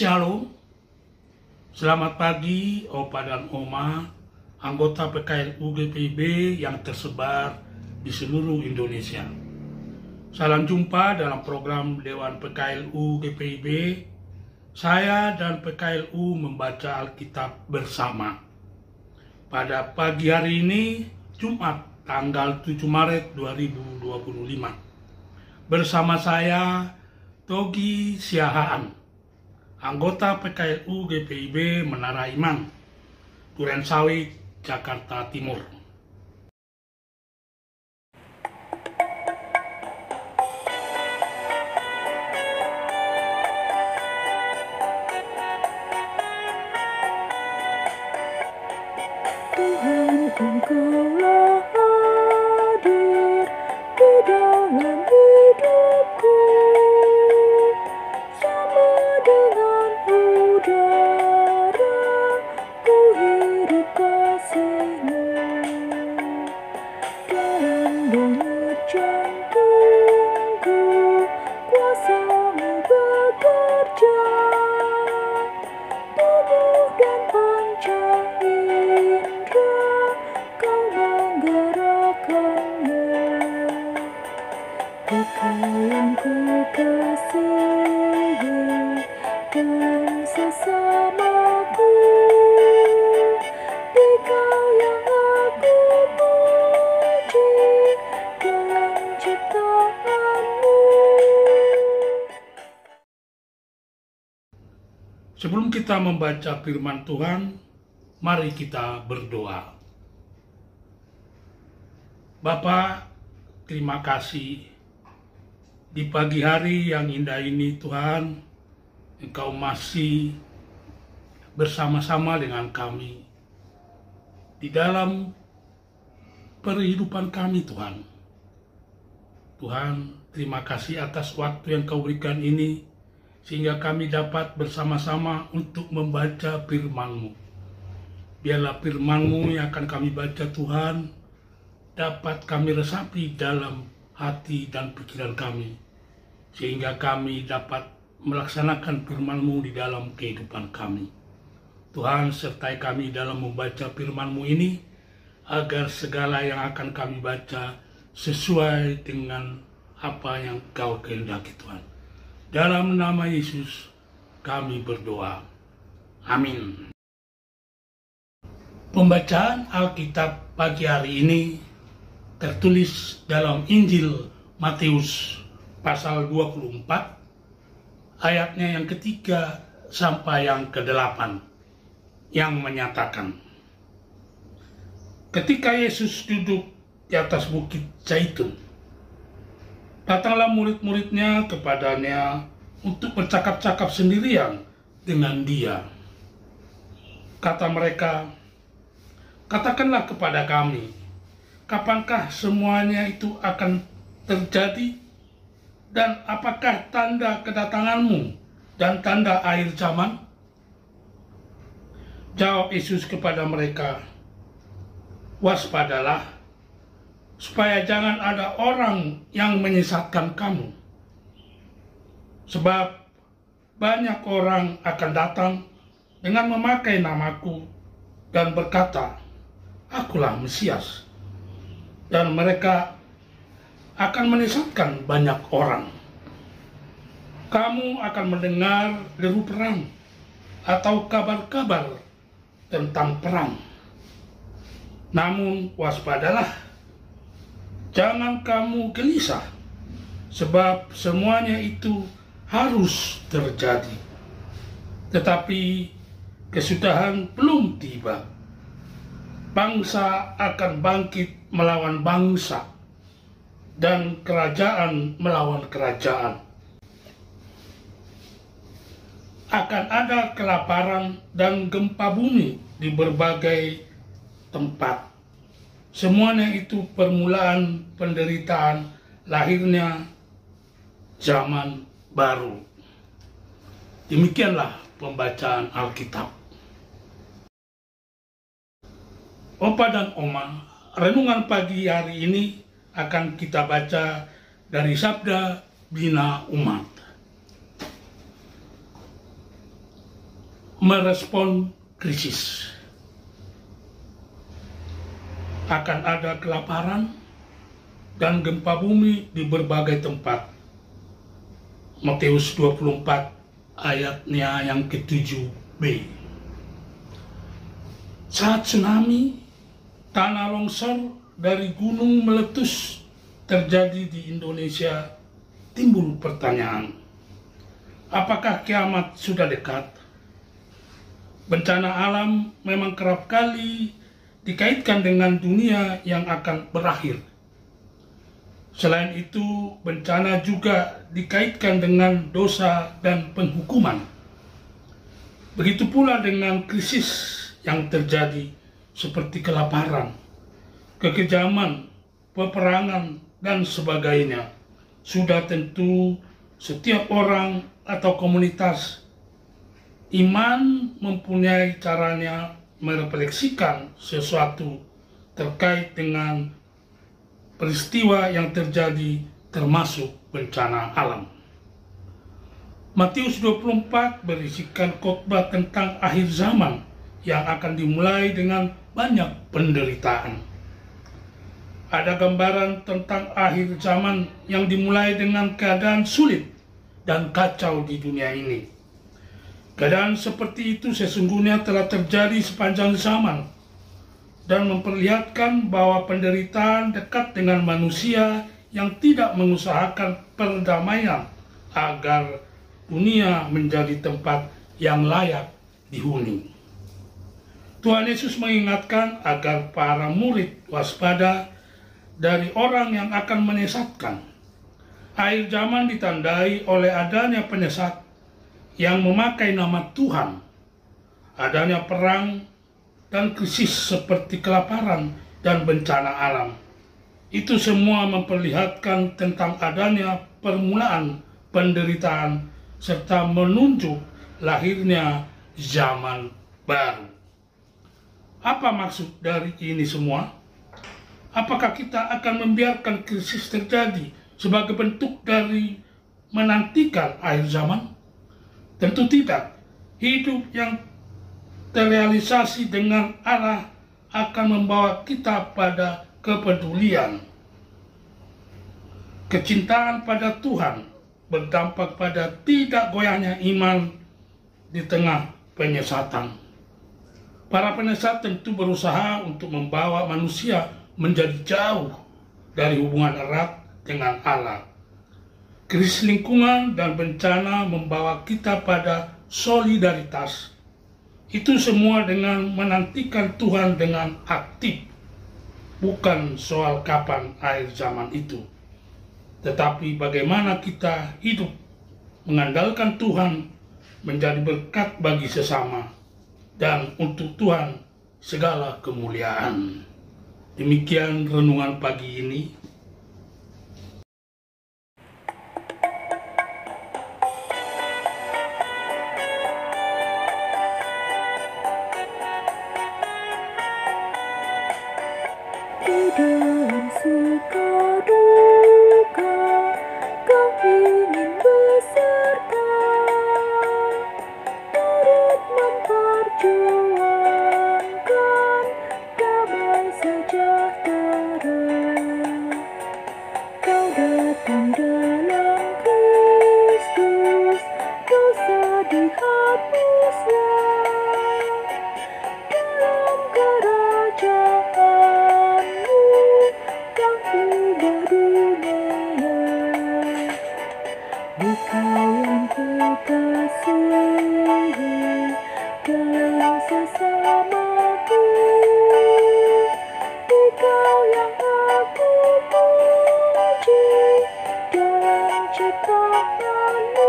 Shalom, selamat pagi Opa dan Oma, anggota PKLU GPIB yang tersebar di seluruh Indonesia. Salam jumpa dalam program Dewan PKLU GPIB. Saya dan PKLU membaca Alkitab bersama. Pada pagi hari ini, Jumat tanggal 7 Maret 2025. Bersama saya, Togi Siahaan, anggota PKLU GPIB Menara Iman, Duren Sawit, Jakarta Timur. Tuhan, Engkaulah hadir di dalam hidupku, sama dengan udara ku hidup kasih-Mu. Dalam denyut jantungku kuasa-Mu bekerja, tubuh dan panca indera Kau menggerakkannya. Engkau yang ku kasihi dan sesamaku, Engkau yang aku puji dalam ciptaan-Mu. Sebelum kita membaca firman Tuhan, mari kita berdoa. Bapa, terima kasih di pagi hari yang indah ini Tuhan, Engkau masih bersama-sama dengan kami di dalam perhidupan kami Tuhan. Tuhan, terima kasih atas waktu yang Kau berikan ini, sehingga kami dapat bersama-sama untuk membaca firman-Mu. Biarlah firman-Mu yang akan kami baca Tuhan, dapat kami resapi dalam hati dan pikiran kami, sehingga kami dapat melaksanakan firman-Mu di dalam kehidupan kami. Tuhan, sertai kami dalam membaca firman-Mu ini, agar segala yang akan kami baca sesuai dengan apa yang Kau kehendaki Tuhan. Dalam nama Yesus kami berdoa. Amin. Pembacaan Alkitab pagi hari ini tertulis dalam Injil Matius pasal 24, ayatnya yang ketiga sampai yang ke-8, yang menyatakan, ketika Yesus duduk di atas bukit Zaitun, datanglah murid-muridnya kepadanya untuk bercakap-cakap sendirian dengan Dia. Kata mereka, katakanlah kepada kami, kapankah semuanya itu akan terjadi? Dan apakah tanda kedatangan-Mu dan tanda akhir zaman? Jawab Yesus kepada mereka, waspadalah, supaya jangan ada orang yang menyesatkan kamu. Sebab banyak orang akan datang dengan memakai namaku dan berkata, Akulah Mesias. Dan mereka akan menyesatkan banyak orang. Kamu akan mendengar deru perang atau kabar-kabar tentang perang. Namun waspadalah, jangan kamu gelisah, sebab semuanya itu harus terjadi. Tetapi kesudahan belum tiba. Bangsa akan bangkit melawan bangsa, dan kerajaan melawan kerajaan. Akan ada kelaparan dan gempa bumi di berbagai tempat. Semuanya itu permulaan penderitaan lahirnya zaman baru. Demikianlah pembacaan Alkitab. Opa dan Oma, renungan pagi hari ini akan kita baca dari Sabda Bina Umat. merespon krisis. Akan ada kelaparan dan gempa bumi di berbagai tempat. Matius 24 ayatnya yang ke-7b. Saat tsunami, tanah longsor dari gunung meletus terjadi di Indonesia, timbul pertanyaan, apakah kiamat sudah dekat? Bencana alam memang kerap kali dikaitkan dengan dunia yang akan berakhir. Selain itu, bencana juga dikaitkan dengan dosa dan penghukuman. Begitu pula dengan krisis yang terjadi seperti kelaparan, kekejaman, peperangan, dan sebagainya. Sudah tentu setiap orang atau komunitas iman mempunyai caranya merefleksikan sesuatu terkait dengan peristiwa yang terjadi, termasuk bencana alam. Matius 24 berisikan khotbah tentang akhir zaman yang akan dimulai dengan banyak penderitaan. Ada gambaran tentang akhir zaman yang dimulai dengan keadaan sulit dan kacau di dunia ini. Keadaan seperti itu sesungguhnya telah terjadi sepanjang zaman dan memperlihatkan bahwa penderitaan dekat dengan manusia yang tidak mengusahakan perdamaian agar dunia menjadi tempat yang layak dihuni. Tuhan Yesus mengingatkan agar para murid waspada dari orang yang akan menyesatkan. Akhir zaman ditandai oleh adanya penyesat yang memakai nama Tuhan, adanya perang dan krisis seperti kelaparan dan bencana alam. Itu semua memperlihatkan tentang adanya permulaan penderitaan serta menunjuk lahirnya zaman baru. Apa maksud dari ini semua? Apakah kita akan membiarkan krisis terjadi sebagai bentuk dari menantikan akhir zaman? Tentu tidak. Hidup yang terrealisasi dengan Allah akan membawa kita pada kepedulian. Kecintaan pada Tuhan berdampak pada tidak goyahnya iman di tengah penyesatan. Para penyesat tentu berusaha untuk membawa manusia menjadi jauh dari hubungan erat dengan Allah. Krisis lingkungan dan bencana membawa kita pada solidaritas. Itu semua dengan menantikan Tuhan dengan aktif. Bukan soal kapan akhir zaman itu, tetapi bagaimana kita hidup mengandalkan Tuhan menjadi berkat bagi sesama dan untuk Tuhan segala kemuliaan. Demikian renungan pagi ini. Di dalam suka duka, kau ingin beserta, turut memperjuangkan damai sejahtera. Kau datang dalam Kristus, dosa dihapuslah. Dalam kerajaanmu kau tiba dunia. Engkau yang kukasihi dalam sesamaku, Engkau yang aku puji dalam ciptaanmu.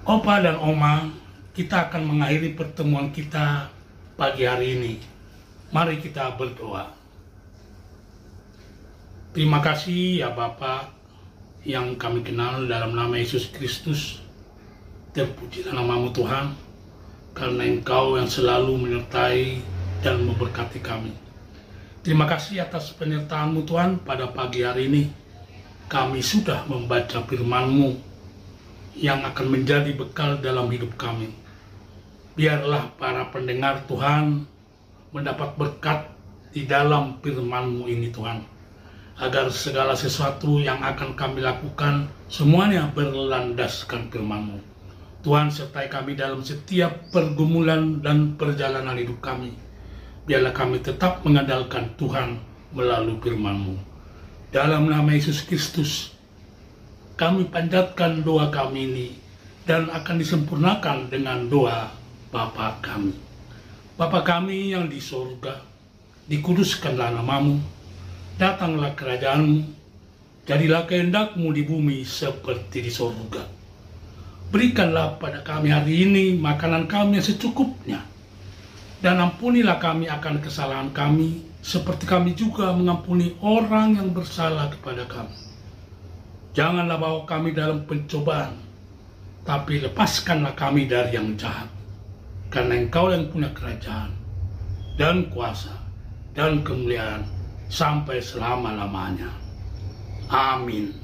Opa dan Oma, kita akan mengakhiri pertemuan kita pagi hari ini. Mari kita berdoa. Terima kasih ya Bapa yang kami kenal dalam nama Yesus Kristus. Terpujilah namamu Tuhan, karena Engkau yang selalu menyertai dan memberkati kami. Terima kasih atas penyertaan-Mu Tuhan pada pagi hari ini. Kami sudah membaca firman-Mu yang akan menjadi bekal dalam hidup kami. Biarlah para pendengar Tuhan mendapat berkat di dalam firman-Mu ini Tuhan, agar segala sesuatu yang akan kami lakukan semuanya berlandaskan firman-Mu. Tuhan, sertai kami dalam setiap pergumulan dan perjalanan hidup kami. Biarlah kami tetap mengandalkan Tuhan melalui firman-Mu. Dalam nama Yesus Kristus, kami panjatkan doa kami ini dan akan disempurnakan dengan doa Bapa kami. Bapa kami yang di surga, dikuduskanlah nama-Mu, datanglah kerajaan-Mu, jadilah kehendak-Mu di bumi seperti di surga. Berikanlah pada kami hari ini makanan kami yang secukupnya, dan ampunilah kami akan kesalahan kami, seperti kami juga mengampuni orang yang bersalah kepada kami. Janganlah bawa kami dalam pencobaan, tapi lepaskanlah kami dari yang jahat. Karena Engkau yang punya kerajaan, dan kuasa, dan kemuliaan, sampai selama-lamanya. Amin.